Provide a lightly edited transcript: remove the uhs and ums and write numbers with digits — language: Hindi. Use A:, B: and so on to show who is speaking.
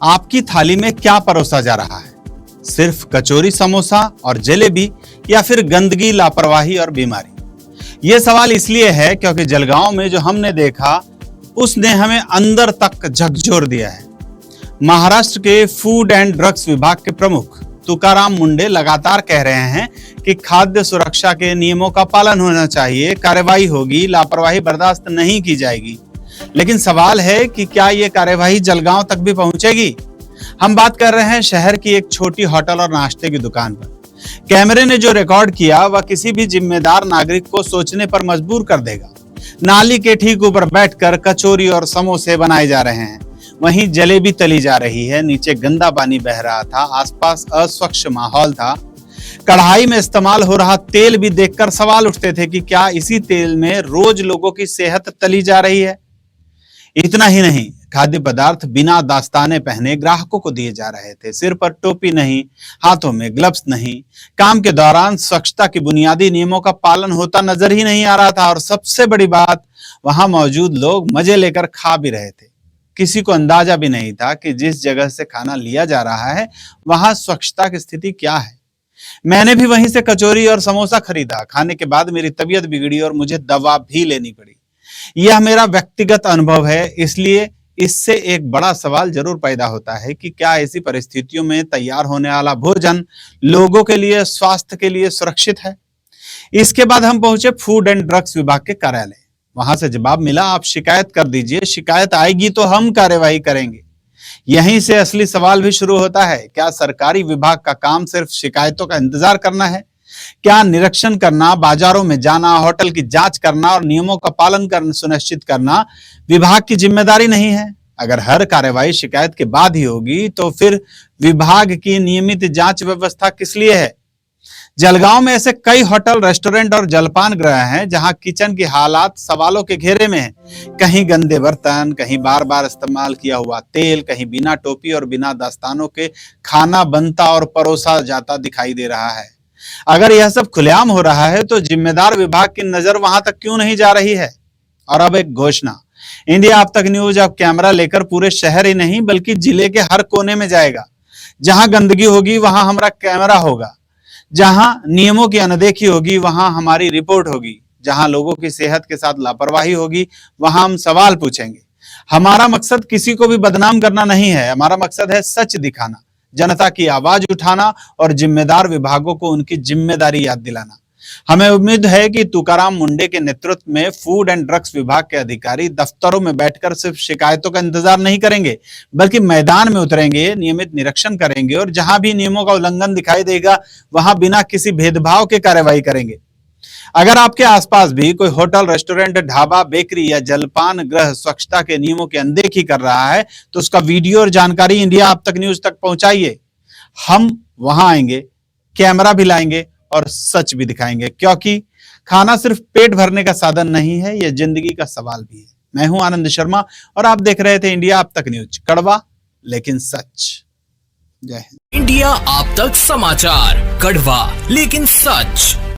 A: आपकी थाली में क्या परोसा जा रहा है? सिर्फ कचौरी, समोसा और जलेबी, या फिर गंदगी, लापरवाही और बीमारी? यह सवाल इसलिए है क्योंकि जलगांव में जो हमने देखा उसने हमें अंदर तक झकझोर दिया है। महाराष्ट्र के फूड एंड ड्रग्स विभाग के प्रमुख तुकाराम मुंडे लगातार कह रहे हैं कि खाद्य सुरक्षा के नियमों का पालन होना चाहिए, कार्रवाई होगी, लापरवाही बर्दाश्त नहीं की जाएगी। लेकिन सवाल है कि क्या ये कार्यवाही जलगांव तक भी पहुंचेगी? हम बात कर रहे हैं शहर की एक छोटी होटल और नाश्ते की दुकान पर। कैमरे ने जो रिकॉर्ड किया वह किसी भी जिम्मेदार नागरिक को सोचने पर मजबूर कर देगा। नाली के ठीक ऊपर बैठकर कचौरी और समोसे बनाए जा रहे हैं, वहीं जलेबी तली जा रही है, नीचे गंदा पानी बह रहा था, आसपास अस्वच्छ माहौल था। कढ़ाई में इस्तेमाल हो रहा तेल भी देखकर सवाल उठते थे कि क्या इसी तेल में रोज लोगों की सेहत तली जा रही है? इतना ही नहीं, खाद्य पदार्थ बिना दास्ताने पहने ग्राहकों को दिए जा रहे थे। सिर पर टोपी नहीं, हाथों में ग्लव्स नहीं। काम के दौरान स्वच्छता के बुनियादी नियमों का पालन होता नजर ही नहीं आ रहा था। और सबसे बड़ी बात, वहां मौजूद लोग मजे लेकर खा भी रहे थे। किसी को अंदाजा भी नहीं था कि जिस जगह से खाना लिया जा रहा है वहां स्वच्छता की स्थिति क्या है। मैंने भी वहीं से कचौरी और समोसा खरीदा। खाने के बाद मेरी तबीयत बिगड़ी और मुझे दवा भी लेनी पड़ी। यह मेरा व्यक्तिगत अनुभव है, इसलिए इससे एक बड़ा सवाल जरूर पैदा होता है कि क्या ऐसी परिस्थितियों में तैयार होने वाला भोजन लोगों के लिए, स्वास्थ्य के लिए सुरक्षित है? इसके बाद हम पहुंचे फूड एंड ड्रग्स विभाग के कार्यालय। वहां से जवाब मिला, आप शिकायत कर दीजिए, शिकायत आएगी तो हम कार्यवाही करेंगे। यहीं से असली सवाल भी शुरू होता है। क्या सरकारी विभाग का काम सिर्फ शिकायतों का इंतजार करना है? क्या निरीक्षण करना, बाजारों में जाना, होटल की जांच करना और नियमों का पालन करना सुनिश्चित करना विभाग की जिम्मेदारी नहीं है? अगर हर कार्रवाई शिकायत के बाद ही होगी तो फिर विभाग की नियमित जांच व्यवस्था किस लिए है? जलगांव में ऐसे कई होटल, रेस्टोरेंट और जलपान गृह हैं जहां किचन की हालात सवालों के घेरे में है। कहीं गंदे बर्तन, कहीं बार बार इस्तेमाल किया हुआ तेल, कहीं बिना टोपी और बिना दस्तानों के खाना बनता और परोसा जाता दिखाई दे रहा है। अगर यह सब खुलेआम हो रहा है तो जिम्मेदार विभाग की नजर वहां तक क्यों नहीं जा रही है? और अब एक घोषणा, इंडिया अब तक न्यूज अब कैमरा लेकर पूरे शहर ही नहीं बल्कि जिले के हर कोने में जाएगा। जहां गंदगी होगी वहां हमारा कैमरा होगा, जहां नियमों की अनदेखी होगी वहां हमारी रिपोर्ट होगी, जहां लोगों की सेहत के साथ लापरवाही होगी वहां हम सवाल पूछेंगे। हमारा मकसद किसी को भी बदनाम करना नहीं है, हमारा मकसद है सच दिखाना, जनता की आवाज उठाना और जिम्मेदार विभागों को उनकी जिम्मेदारी याद दिलाना। हमें उम्मीद है कि तुकाराम मुंडे के नेतृत्व में फूड एंड ड्रग्स विभाग के अधिकारी दफ्तरों में बैठकर सिर्फ शिकायतों का इंतजार नहीं करेंगे बल्कि मैदान में उतरेंगे, नियमित निरीक्षण करेंगे और जहां भी नियमों का उल्लंघन दिखाई देगा वहां बिना किसी भेदभाव के कार्रवाई करेंगे। अगर आपके आसपास भी कोई होटल, रेस्टोरेंट, ढाबा, बेकरी या जलपान गृह स्वच्छता के नियमों की अनदेखी कर रहा है तो उसका वीडियो और जानकारी इंडिया अब तक न्यूज तक पहुंचाइए। हम वहां आएंगे, कैमरा भी लाएंगे और सच भी दिखाएंगे, क्योंकि खाना सिर्फ पेट भरने का साधन नहीं है, यह जिंदगी का सवाल भी है। मैं हूं आनंद शर्मा और आप देख रहे थे इंडिया अब तक न्यूज, कड़वा लेकिन सच। जय हिंद।
B: इंडिया अब तक समाचार, कड़वा लेकिन सच।